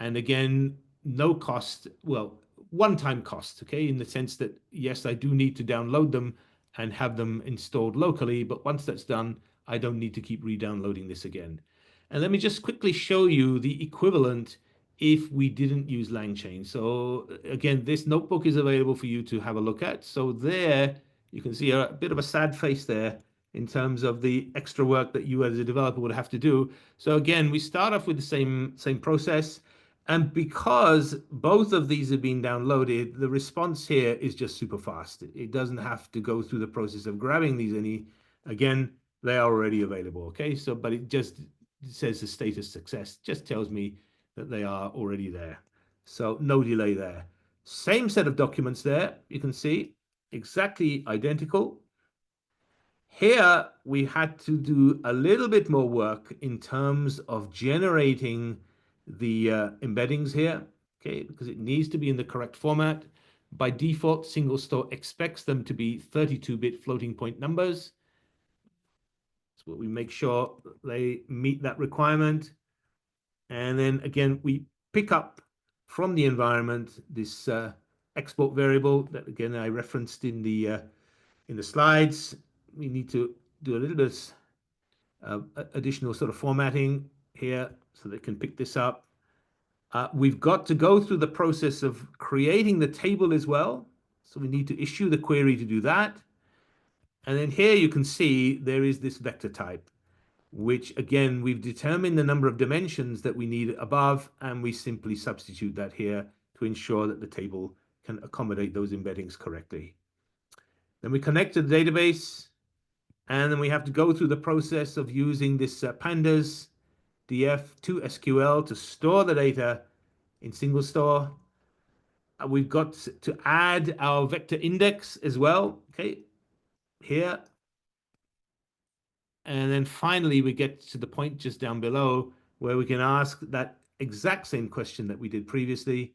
And again, no cost, well, one-time cost, okay, in the sense that, yes, I do need to download them and have them installed locally. But once that's done, I don't need to keep re-downloading this again. And let me just quickly show you the equivalent if we didn't use LangChain. So again, this notebook is available for you to have a look at. So there you can see a bit of a sad face there in terms of the extra work that you as a developer would have to do. So again, we start off with the same process. And because both of these have been downloaded, the response here is just super fast. It doesn't have to go through the process of grabbing these again, they are already available. Okay, so but it just says the status success, just tells me that they are already there. So no delay there. Same set of documents there, you can see, exactly identical. Here, we had to do a little bit more work in terms of generating the embeddings here, okay, because it needs to be in the correct format. By default, SingleStore expects them to be 32-bit floating point numbers. So we make sure they meet that requirement. And then again, we pick up from the environment this export variable that again I referenced in the slides. We need to do a little bit additional sort of formatting here so they can pick this up. We've got to go through the process of creating the table as well. So we need to issue the query to do that. And then here you can see there is this vector type, which again, we've determined the number of dimensions that we need above, and we simply substitute that here to ensure that the table can accommodate those embeddings correctly. Then we connect to the database, and then we have to go through the process of using this pandas df to SQL to store the data in SingleStore. We've got to add our vector index as well, okay, here. And then finally, we get to the point just down below where we can ask that exact same question that we did previously.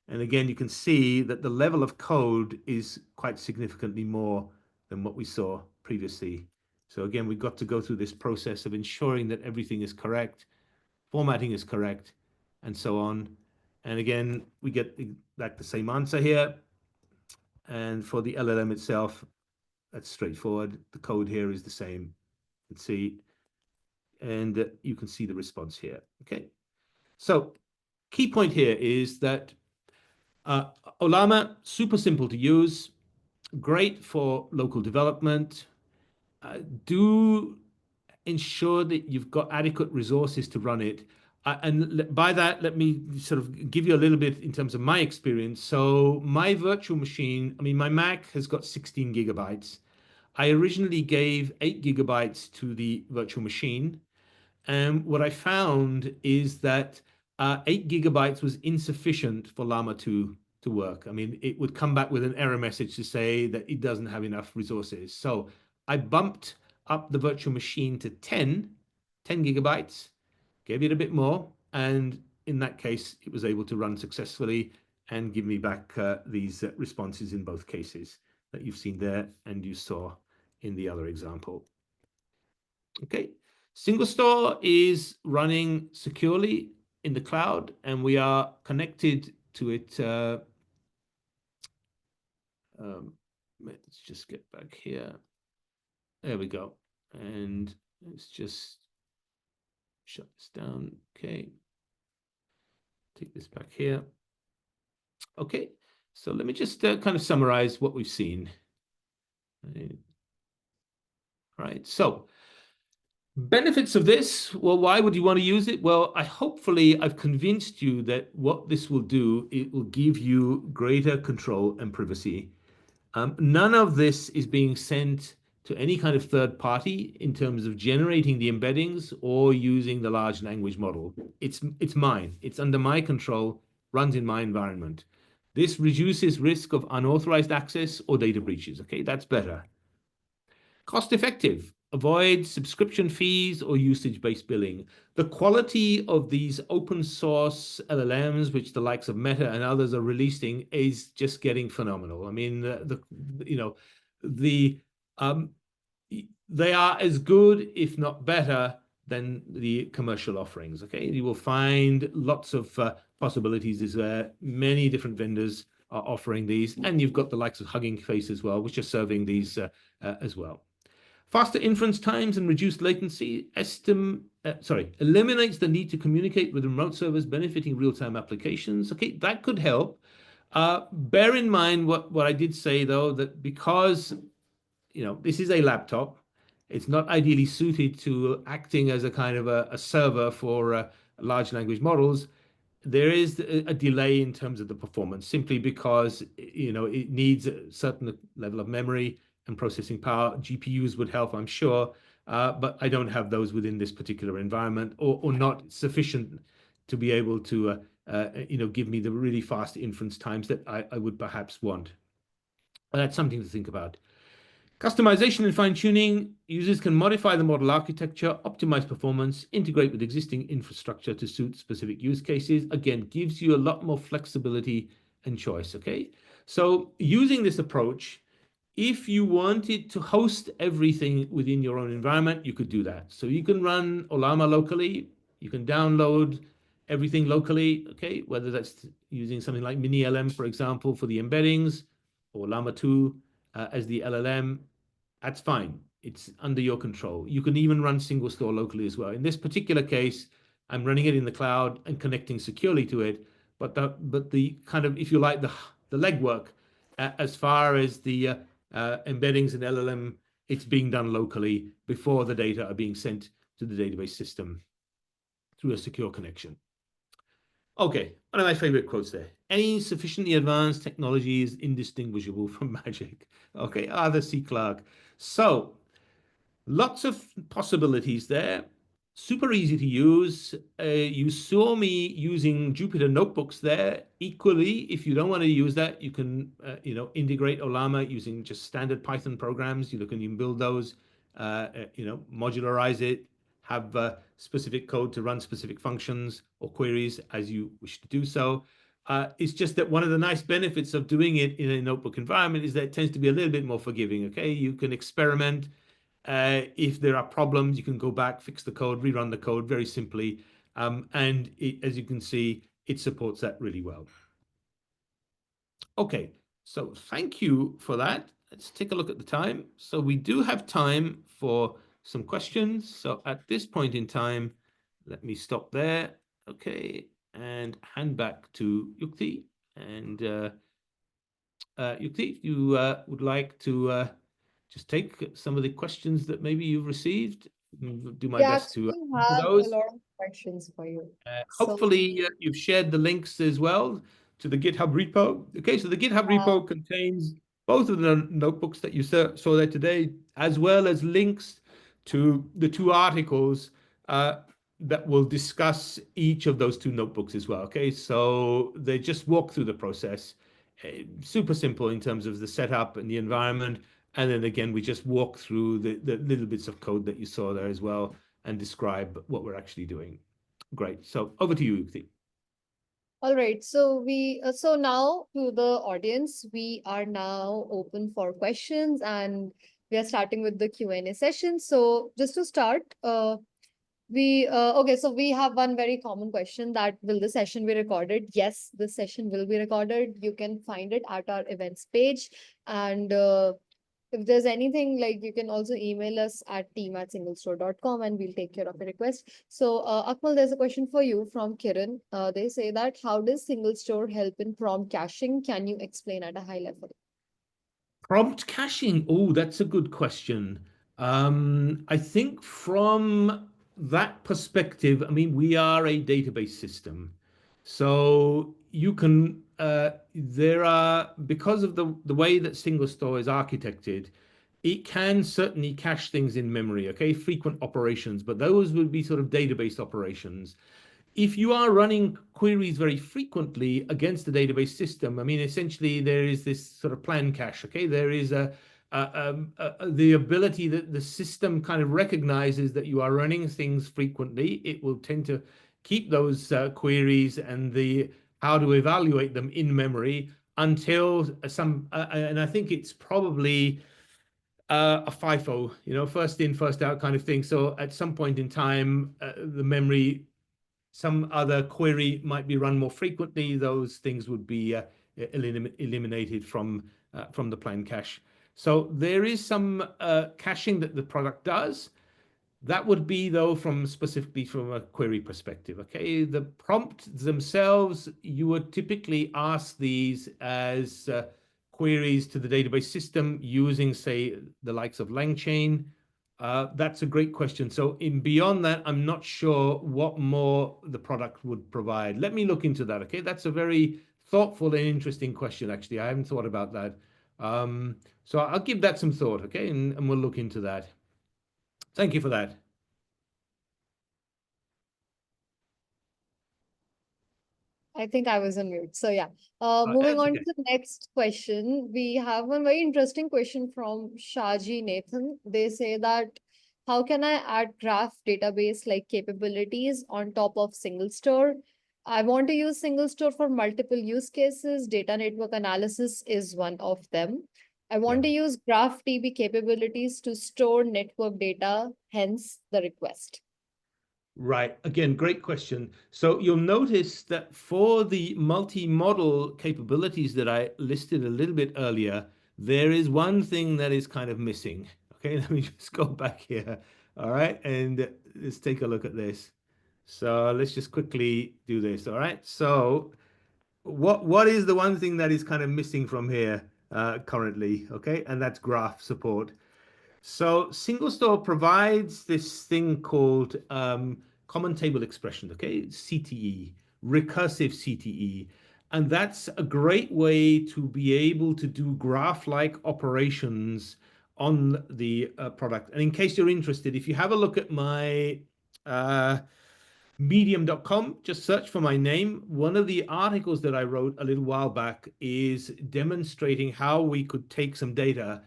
And again, you can see that the level of code is quite significantly more than what we saw previously. So again, we've got to go through this process of ensuring that everything is correct, formatting is correct, and so on. And again, we get like the same answer here. And for the LLM itself, that's straightforward. The code here is the same. Let's see. And you can see the response here. Okay. So key point here is that Ollama, super simple to use, great for local development. Do ensure that you've got adequate resources to run it. And by that, let me sort of give you a little bit in terms of my experience. So my virtual machine, I mean, my Mac has got 16 gigabytes. I originally gave 8 gigabytes to the virtual machine. And what I found is that 8 gigabytes was insufficient for Llama 2 to work. I mean, it would come back with an error message to say that it doesn't have enough resources. So I bumped up the virtual machine to 10 gigabytes, gave it a bit more. And in that case, it was able to run successfully and give me back these responses in both cases that you've seen there and you saw in the other example. Okay. SingleStore is running securely in the cloud, and we are connected to it. Let's just get back here. There we go. And let's just shut this down. Okay. Take this back here. Okay. So let me just kind of summarize what we've seen. All right. So benefits of this, well, why would you want to use it? Well, hopefully I've convinced you that what this will do, it will give you greater control and privacy. None of this is being sent to any kind of third party in terms of generating the embeddings or using the large language model. It's mine. It's under my control, runs in my environment. This reduces risk of unauthorized access or data breaches. Okay, that's better. Cost effective. Avoid subscription fees or usage-based billing. The quality of these open source LLMs, which the likes of Meta and others are releasing, is just getting phenomenal. I mean, they are as good, if not better, than the commercial offerings. Okay, you will find lots of possibilities. There's many different vendors are offering these. And you've got the likes of Hugging Face as well, which are serving these as well. Faster inference times and reduced latency eliminates the need to communicate with remote servers, benefiting real-time applications. Okay, that could help. Bear in mind what I did say, though, that because this is a laptop, it's not ideally suited to acting as a kind of a server for large language models. There is a delay in terms of the performance, simply because it needs a certain level of memory and processing power. GPUs would help, I'm sure, but I don't have those within this particular environment, or not sufficient to be able to give me the really fast inference times that I would perhaps want. That's something to think about. Customization and fine-tuning. Users can modify the model architecture, optimize performance, integrate with existing infrastructure to suit specific use cases. Again, gives you a lot more flexibility and choice, okay? So using this approach, if you wanted to host everything within your own environment, you could do that. So you can run Ollama locally, you can download everything locally, okay? Whether that's using something like Mini LM, for example, for the embeddings, or Llama 2 as the LLM, that's fine. It's under your control. You can even run SingleStore locally as well. In this particular case, I'm running it in the cloud and connecting securely to it. But the kind of, if you like, the legwork as far as the embeddings and LLM, it's being done locally before the data are being sent to the database system through a secure connection. Okay, one of my favorite quotes there. Any sufficiently advanced technology is indistinguishable from magic. Okay, Arthur C. Clarke. So, lots of possibilities there. Super easy to use. You saw me using Jupyter notebooks there. Equally, if you don't want to use that, you can integrate Ollama using just standard Python programs. You can even build those, modularize it, have specific code to run specific functions or queries as you wish to do so. It's just that one of the nice benefits of doing it in a notebook environment is that it tends to be a little bit more forgiving, okay? You can experiment. If there are problems, you can go back, fix the code, rerun the code very simply. And as you can see, it supports that really well. Okay, so thank you for that. Let's take a look at the time. So we do have time for some questions. So at this point in time, let me stop there. Okay, and hand back to Yukti. And Yukti, if you would like to just take some of the questions that maybe you've received, do my best to Actually answer have a those. lot of questions for you. So Hopefully you've shared the links as well to the GitHub repo. Okay, so the GitHub repo contains both of the notebooks that you saw there today, as well as links to the two articles that will discuss each of those two notebooks as well. Okay, so they just walk through the process. Super simple in terms of the setup and the environment. And then again, we just walk through the little bits of code that you saw there as well and describe what we're actually doing. Great. So over to you, Yukti. all right, so so now to the audience, we are now open for questions, and we are starting with the Q&A session. So just to start, okay, so we have one very common question, that will the session be recorded? Yes, this session will be recorded. You can find it at our events page, and if there's anything, like, you can also email us at team@singlestore.com and we'll take care of the request. So Akmal, there's a question for you from Kiran. They say that, how does SingleStore help in prompt caching? Can you explain at a high level? Prompt caching. Oh, that's a good question. I think from that perspective, I mean, we are a database system. So you can, because of the way that SingleStore is architected, it can certainly cache things in memory, okay, frequent operations, but those would be sort of database operations. If you are running queries very frequently against the database system, I mean, essentially there is this sort of plan cache, okay? There is the ability that the system kind of recognizes that you are running things frequently. It will tend to keep those queries and how to evaluate them in memory until and I think it's probably a FIFO, first in, first out kind of thing. So at some point in time, the memory, some other query might be run more frequently. Those things would be eliminated from the plain cache. So there is some caching that the product does. That would be, though, specifically from a query perspective. Okay, the prompts themselves, you would typically ask these as queries to the database system using, say, the likes of LangChain. That's a great question. So in beyond that, I'm not sure what more the product would provide. Let me look into that. Okay, that's a very thoughtful and interesting question. Actually, I haven't thought about that. So I'll give that some thought. Okay, and we'll look into that. Thank you for that. I think I was on mute. So yeah, moving That's on okay. to the next question, we have one very interesting question from Shaji Nathan. They say that how can I add graph database like capabilities on top of SingleStore? I want to use SingleStore for multiple use cases. Data network analysis is one of them. I Yeah. want to use graph DB capabilities to store network data, hence the request. Right. Again, great question. So you'll notice that for the multi-model capabilities that I listed a little bit earlier, there is one thing that is kind of missing. Okay, let me just go back here. All right, and let's take a look at this. So let's just quickly do this. All right. So what is the one thing that is kind of missing from here currently? Okay, and that's graph support. So SingleStore provides this thing called common table expression, okay, CTE, recursive CTE. And that's a great way to be able to do graph-like operations on the product. And in case you're interested, if you have a look at my medium.com, just search for my name. One of the articles that I wrote a little while back is demonstrating how we could take some data.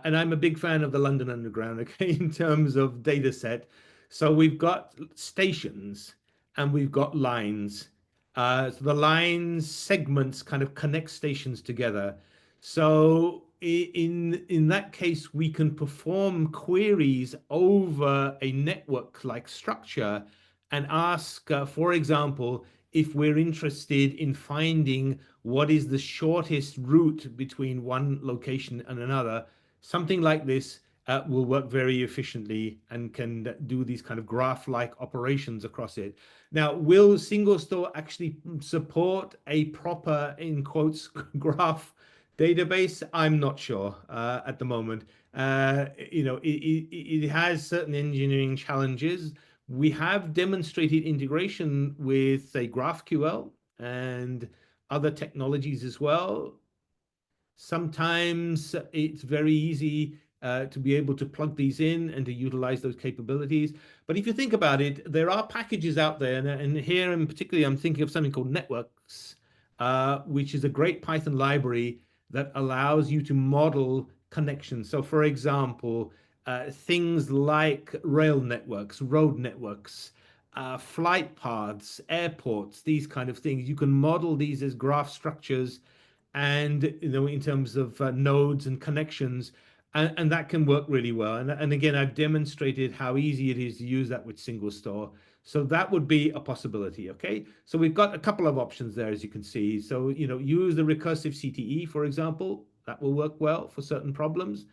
And I'm a big fan of the London Underground, okay, in terms of data set. So we've got stations and we've got lines. So the lines segments kind of connect stations together. So in that case, we can perform queries over a network-like structure and ask, for example, if we're interested in finding what is the shortest route between one location and another. Something like this will work very efficiently and can do these kind of graph-like operations across it. Now, will SingleStore actually support a proper, in quotes, graph database? I'm not sure at the moment. It has certain engineering challenges. We have demonstrated integration with, say, GraphQL and other technologies as well. Sometimes it's very easy to be able to plug these in and to utilize those capabilities. But if you think about it, there are packages out there, and here in particular, I'm thinking of something called Networks, which is a great Python library that allows you to model connections. So, for example, things like rail networks, road networks, flight paths, airports, these kind of things. You can model these as graph structures and in terms of nodes and connections, and that can work really well. And again, I've demonstrated how easy it is to use that with SingleStore. So that would be a possibility. Okay, so we've got a couple of options there, as you can see. So use the recursive CTE, for example. That will work well for certain problems.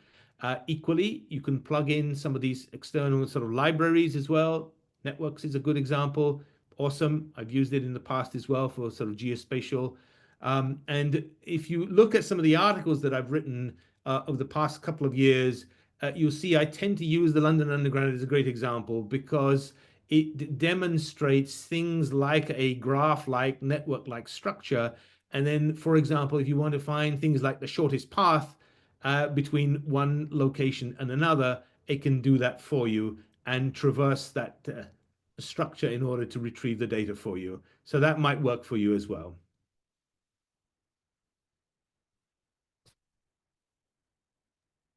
Equally, you can plug in some of these external sort of libraries as well. Networks is a good example. Awesome. I've used it in the past as well for sort of geospatial. And if you look at some of the articles that I've written over the past couple of years, you'll see I tend to use the London Underground as a great example because it demonstrates things like a graph-like, network-like structure. And then, for example, if you want to find things like the shortest path between one location and another, it can do that for you and traverse that structure in order to retrieve the data for you. So that might work for you as well.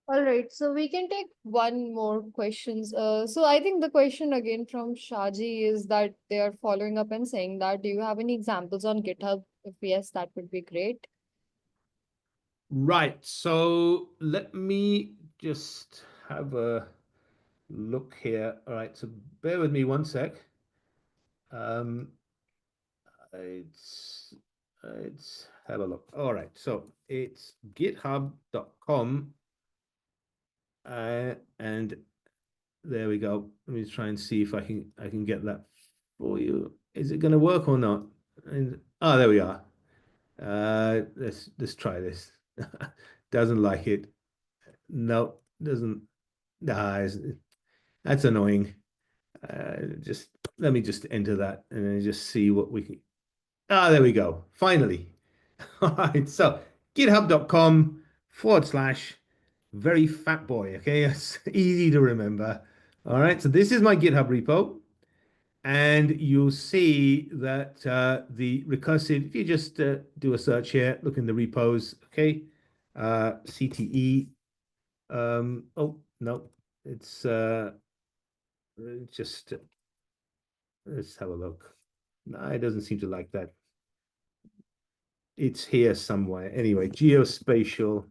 All right, so we can take one more questions. So I think the question again from Shaji is that they are following up and saying that, do you have any examples on GitHub? If yes, that would be great. Right. So let me just have a look here. All right. So bear with me one sec. It's let's have a look. All right, so it's github.com, and there we go. Let me try and see if I can get that for you. Is it going to work or not? And there we are. Let's try this. Doesn't like it. No, doesn't. That's annoying. Just let me just enter that and then just see what we can. There we go. Finally. All right. So github.com/very fat boy. Okay. It's easy to remember. All right. So this is my GitHub repo. And you'll see that the recursive, if you just do a search here, look in the repos, okay, CTE. Oh, no, it's just, let's have a look. No, it doesn't seem to like that. It's here somewhere. Anyway, geospatial.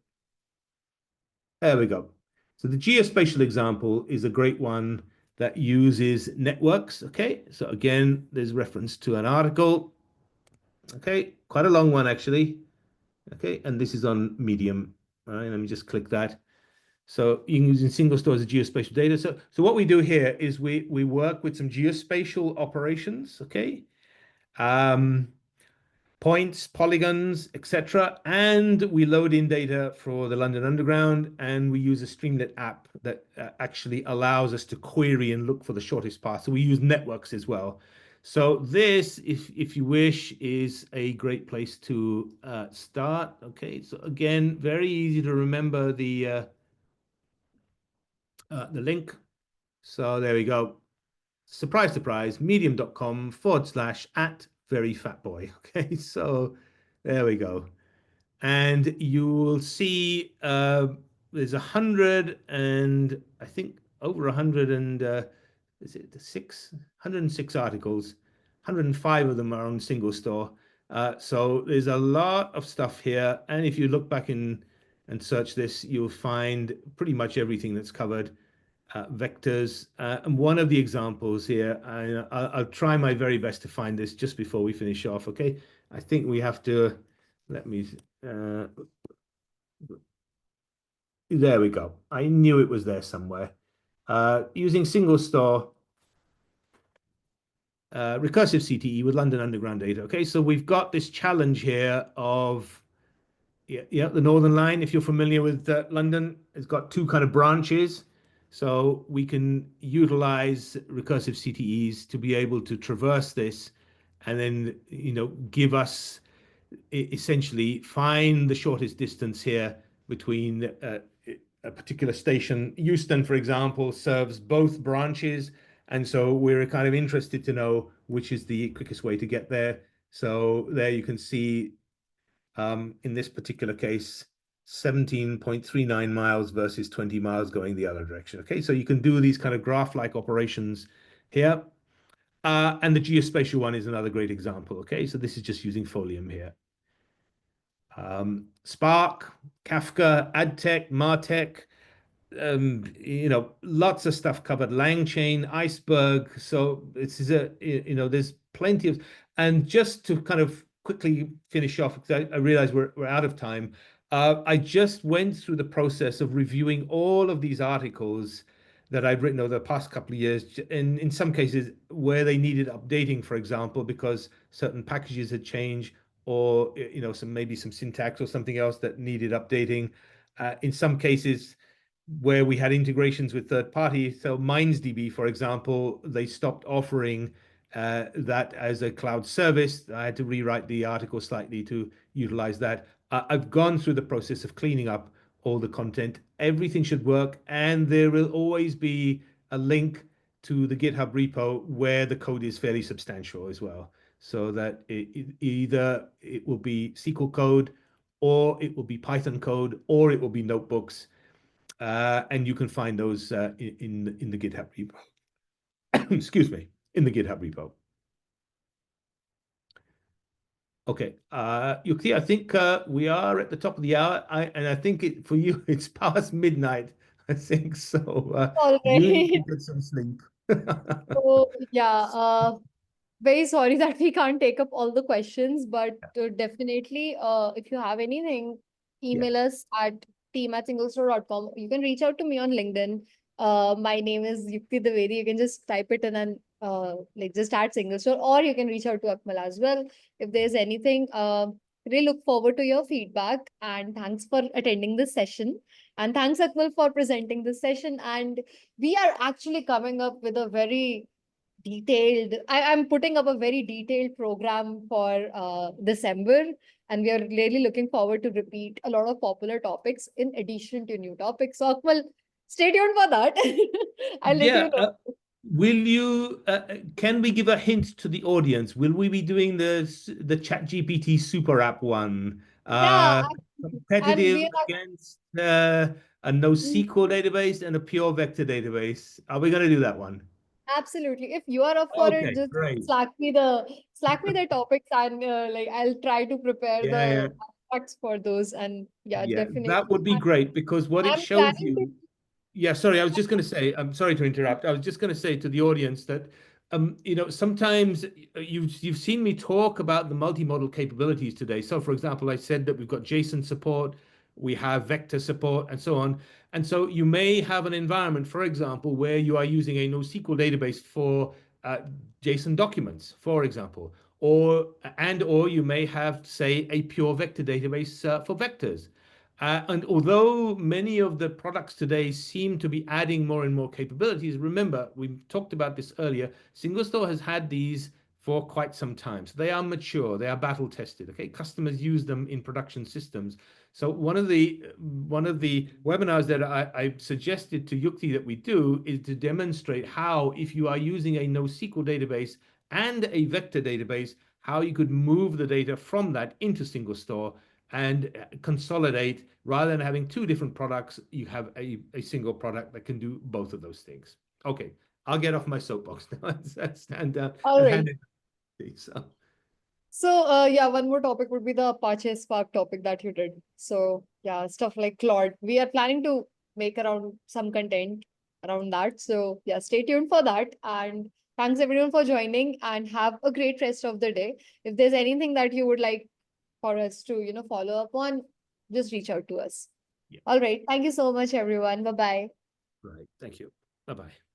There we go. So the geospatial example is a great one that uses networks. Okay, so again, there's reference to an article. Okay, quite a long one actually. Okay, and this is on Medium. All right, let me just click that. So you can use in SingleStore as a geospatial data. So what we do here is we work with some geospatial operations. Okay, points, polygons, etc. And we load in data for the London Underground, and we use a Streamlit app that actually allows us to query and look for the shortest path. So we use networks as well. So this, if you wish, is a great place to start. Okay, so again, very easy to remember the link. So there we go. Surprise, surprise, medium.com/@veryfatboy. Okay, so there we go. And you will see there's 100 and I think over 100 and is it 106 articles. 105 of them are on SingleStore. So there's a lot of stuff here. And if you look back in and search this, you'll find pretty much everything that's covered. Vectors. And one of the examples here, I'll try my very best to find this just before we finish off. Okay, I think we have to, let me, there we go. I knew it was there somewhere. Using SingleStore, recursive CTE with London Underground data. Okay, so we've got this challenge here of, yeah, the Northern Line, if you're familiar with London, it's got two kind of branches. So we can utilize recursive CTEs to be able to traverse this and then, give us essentially find the shortest distance here between a particular station. Euston, for example, serves both branches. And so we're kind of interested to know which is the quickest way to get there. So there you can see in this particular case, 17.39 miles versus 20 miles going the other direction. Okay, so you can do these kind of graph-like operations here. And the geospatial one is another great example. Okay, so this is just using Folium here. Spark, Kafka, AdTech, MarTech, lots of stuff covered. LangChain, Iceberg. So this is there's plenty of, and just to kind of quickly finish off, because I realize we're out of time. I just went through the process of reviewing all of these articles that I've written over the past couple of years, and in some cases where they needed updating, for example, because certain packages had changed, or maybe some syntax or something else that needed updating. In some cases where we had integrations with third parties. So MindsDB, for example, they stopped offering that as a cloud service. I had to rewrite the article slightly to utilize that. I've gone through the process of cleaning up all the content. Everything should work, and there will always be a link to the GitHub repo where the code is fairly substantial as well, so that either it will be SQL code, or it will be Python code, or it will be notebooks. And you can find those in the GitHub repo. Excuse me, in the GitHub repo. Okay, Yukti, I think we are at the top of the hour, and I think for you it's past midnight. I think so. All You need to right. get some sleep. So yeah, very sorry that we can't take up all the questions, but definitely, if you have anything, Yeah. email us at team@singlestore.com. You can reach out to me on LinkedIn. My name is Yukti Dwivedi. You can just type it in and like just add SingleStore, or you can reach out to Akmal as well. If there's anything, really look forward to your feedback. And thanks for attending this session. And thanks, Akmal, for presenting this session. And we are actually coming up with a very detailed, I'm putting up a very detailed program for December, and we are really looking forward to repeat a lot of popular topics in addition to new topics. So, well, stay tuned for that. I'll let you Yeah. know. Will you, can we give a hint to the audience? Will we be doing the ChatGPT super app one? Yeah, and Competitive we are against a NoSQL database and a pure vector database. Are we going to do that one? absolutely. If you are up for it, Okay, just great. slack me the topics, and like I'll try to prepare Yeah, yeah, the abstracts for those. And yeah, yeah. definitely. That would be great because what it I'm shows planning to. you. Yeah, sorry, I was just going to say, I'm sorry to interrupt. I was just going to say to the audience that, sometimes you've seen me talk about the multimodal capabilities today. So, for example, I said that we've got JSON support, we have vector support, and so on. And so you may have an environment, for example, where you are using a NoSQL database for JSON documents, for example, or you may have, say, a pure vector database for vectors. And although many of the products today seem to be adding more and more capabilities, remember, we talked about this earlier, SingleStore has had these for quite some time. So they are mature, they are battle tested. Okay, customers use them in production systems. So one of the webinars that I suggested to Yukti that we do is to demonstrate how, if you are using a NoSQL database and a vector database, how you could move the data from that into SingleStore and consolidate. Rather than having two different products, you have a single product that can do both of those things. Okay, I'll get off my soapbox now and stand down All and right. hand it to you. So, yeah, one more topic would be the Apache Spark topic that you did. So, yeah, stuff like Claude. We are planning to make around some content around that. So, yeah, stay tuned for that. And thanks everyone for joining, and have a great rest of the day. If there's anything that you would like for us to, follow up on, just reach out to us. Yeah, All right. Thank you so much, everyone. Bye-bye. right. Thank you. Bye-bye.